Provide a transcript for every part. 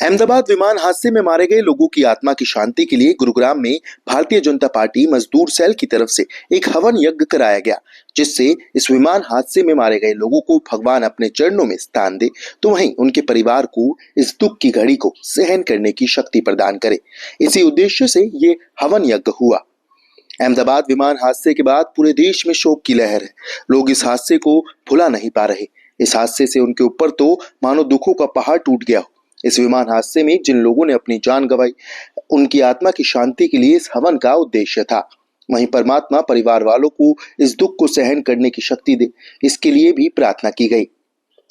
अहमदाबाद विमान हादसे में मारे गए लोगों की आत्मा की शांति के लिए गुरुग्राम में भारतीय जनता पार्टी मजदूर सेल की तरफ से एक हवन यज्ञ कराया गया, जिससे इस विमान हादसे में मारे गए लोगों को भगवान अपने चरणों में स्थान दे, तो वहीं उनके परिवार को इस दुख की घड़ी को सहन करने की शक्ति प्रदान करे। इसी उद्देश्य से ये हवन यज्ञ हुआ। अहमदाबाद विमान हादसे के बाद पूरे देश में शोक की लहर है। लोग इस हादसे को भुला नहीं पा रहे। इस हादसे से उनके ऊपर तो मानो दुखों का पहाड़ टूट गया हो। इस विमान हादसे में जिन लोगों ने अपनी जान गंवाई, उनकी आत्मा की शांति के लिए इस हवन का उद्देश्य था। वहीं परमात्मा परिवार वालों को इस दुख को सहन करने की शक्ति दे, इसके लिए भी प्रार्थना की गई।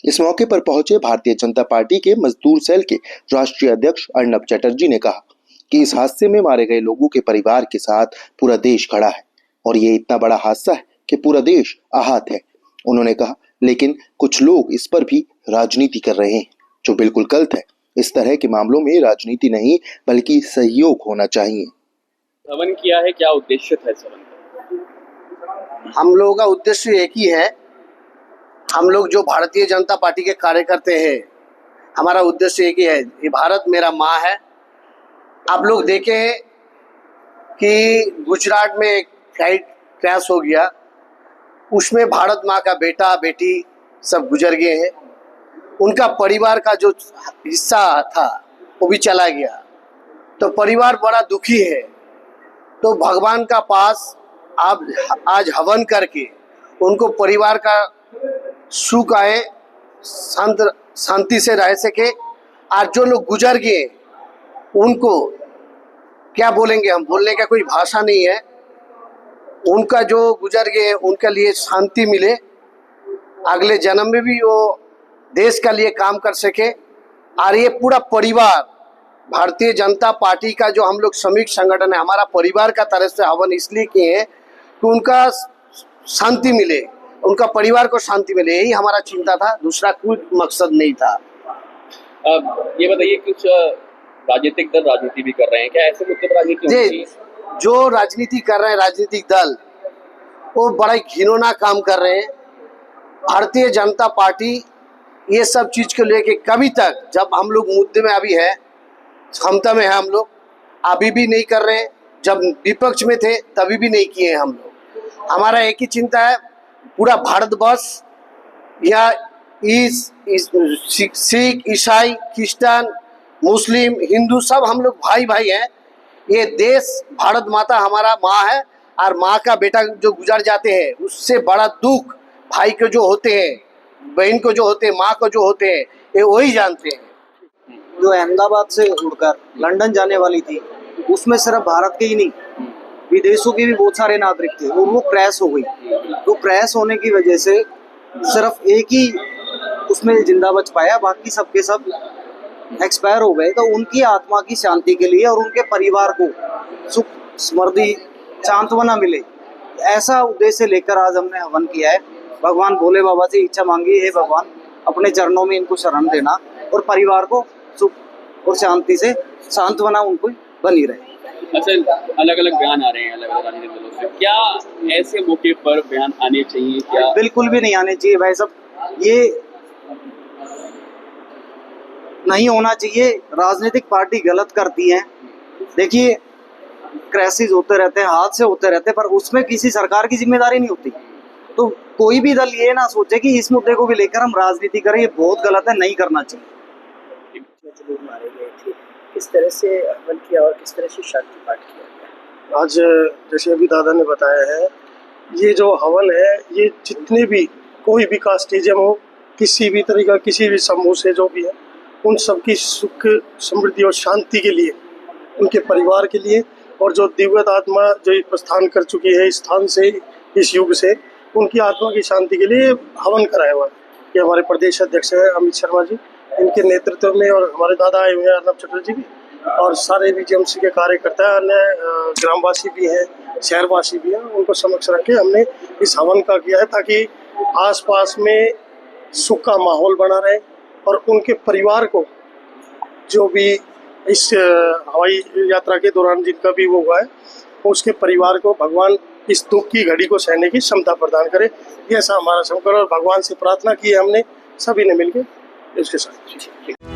इस मौके पर पहुंचे भारतीय जनता पार्टी के मजदूर सेल के राष्ट्रीय अध्यक्ष अर्नब चटर्जी ने कहा कि इस हादसे में मारे गए लोगों के परिवार के साथ पूरा देश खड़ा है और ये इतना बड़ा हादसा है कि पूरा देश आहत है। उन्होंने कहा, लेकिन कुछ लोग इस पर भी राजनीति कर रहे हैं, जो बिल्कुल गलत है। इस तरह के मामलों में राजनीति नहीं बल्कि सहयोग होना चाहिए। हवन किया है, क्या उद्देश्य था इस हवन का? हम लोगों का उद्देश्य एक ही है। हम लोग जो भारतीय जनता पार्टी के कार्यकर्ता हैं, हमारा उद्देश्य एक ही है, ये भारत मेरा माँ है। आप लोग देखे हैं कि गुजरात में एक फ्लाइट क्रैश हो गया, उसमें भारत माँ का बेटा बेटी सब गुजर गए हैं। उनका परिवार का जो हिस्सा था वो भी चला गया, तो परिवार बड़ा दुखी है। तो भगवान का पास आप आज हवन करके उनको परिवार का सुख आए, शांति से रह सके। आज जो लोग गुजर गए उनको क्या बोलेंगे, हम बोलने का कोई भाषा नहीं है। उनका जो गुजर गए उनके लिए शांति मिले, अगले जन्म में भी वो देश के लिए काम कर सके। और ये पूरा परिवार भारतीय जनता पार्टी का जो हम लोग श्रमिक संगठन है, हमारा परिवार का तरफ से हवन इसलिए किए हैं कि उनका शांति मिले, उनका परिवार को शांति मिले, यही हमारा चिंता था, दूसरा कोई मकसद नहीं था। अब ये बताइए, कुछ राजनीतिक दल राजनीति भी कर रहे हैं, क्या ऐसे मुद्दे पर राजनीति होती है? जो राजनीति कर रहे हैं राजनीतिक दल, वो बड़ा घिनौना काम कर रहे हैं। भारतीय जनता पार्टी ये सब चीज को लेके कभी तक, जब हम लोग मुद्दे में अभी है, क्षमता में है, हम लोग अभी भी नहीं कर रहे हैं। जब विपक्ष में थे तभी भी नहीं किए हम लोग। हमारा एक ही चिंता है, पूरा भारतवर्ष या सिख, ईसाई, क्रिश्चियन, मुस्लिम, हिंदू सब हम लोग भाई भाई हैं। ये देश भारत माता हमारा माँ है, और माँ का बेटा जो गुजर जाते हैं उससे बड़ा दुख भाई को जो होते हैं, बहन को जो होते हैं, माँ को जो होते हैं, ये वही जानते हैं। जो अहमदाबाद से उड़कर लंदन जाने वाली थी, उसमें सिर्फ भारत के ही नहीं विदेशों के भी बहुत सारे नागरिक थे और वो क्रैश हो गई। तो क्रैश होने की वजह से सिर्फ एक ही उसमें जिंदा बच पाया, बाकी सबके सब एक्सपायर हो गए। तो उनकी आत्मा की शांति के लिए और उनके परिवार को सुख समृद्धि सांत्वना मिले, ऐसा उद्देश्य लेकर आज हमने हवन किया है। भगवान भोले बाबा से इच्छा मांगी है, भगवान अपने चरणों में इनको शरण देना और परिवार को सुख और शांति से सांत्वना उनको बनी रहे। अच्छा, अलग अलग बयान आ रहे हैं अलग अलग राजनीतिक दलों से, क्या ऐसे मौके पर बयान आने चाहिए? क्या बिल्कुल भी नहीं आने चाहिए भाई साहब, ये नहीं होना चाहिए। राजनीतिक पार्टी गलत करती है। देखिए, क्रैशेस होते रहते हैं, हादसे होते रहते हैं, पर उसमें किसी सरकार की जिम्मेदारी नहीं होती। तो कोई भी दल ये ना सोचे कि इस मुद्दे को भी लेकर हम राजनीति करें, ये बहुत गलत है, नहीं करना चाहिए। लोग मारे गए थे, किस तरह से हवन किया और किस तरह से शांति पाठ किया? आज जैसे अभी दादा ने बताया है, ये जो हवन है, ये जितने भी कोई भी कास्टिज्म हो, किसी भी तरीका, किसी भी समूह से जो भी है, उन सबकी सुख समृद्धि और शांति के लिए, उनके परिवार के लिए, और जो दिव्य आत्मा जो प्रस्थान कर चुकी है इस स्थान से, इस युग से, उनकी आत्मा की शांति के लिए हवन कराया हुआ है। ये हमारे प्रदेश अध्यक्ष हैं अमित शर्मा जी, इनके नेतृत्व में, और हमारे दादा आए हुए हैं अर्नब चटर्जी भी, और सारे बीजेएमसी के कार्यकर्ता, अन्य ग्रामवासी भी हैं, शहरवासी भी हैं, उनको समक्ष रख के हमने इस हवन का किया है, ताकि आसपास में सुख का माहौल बना रहे और उनके परिवार को, जो भी इस हवाई यात्रा के दौरान जिनका भी वो हुआ है, उसके परिवार को भगवान इस दुख की घड़ी को सहने की क्षमता प्रदान करे। ये ऐसा हमारा संकल्प और भगवान से प्रार्थना की है हमने सभी ने मिलकर इसके साथ।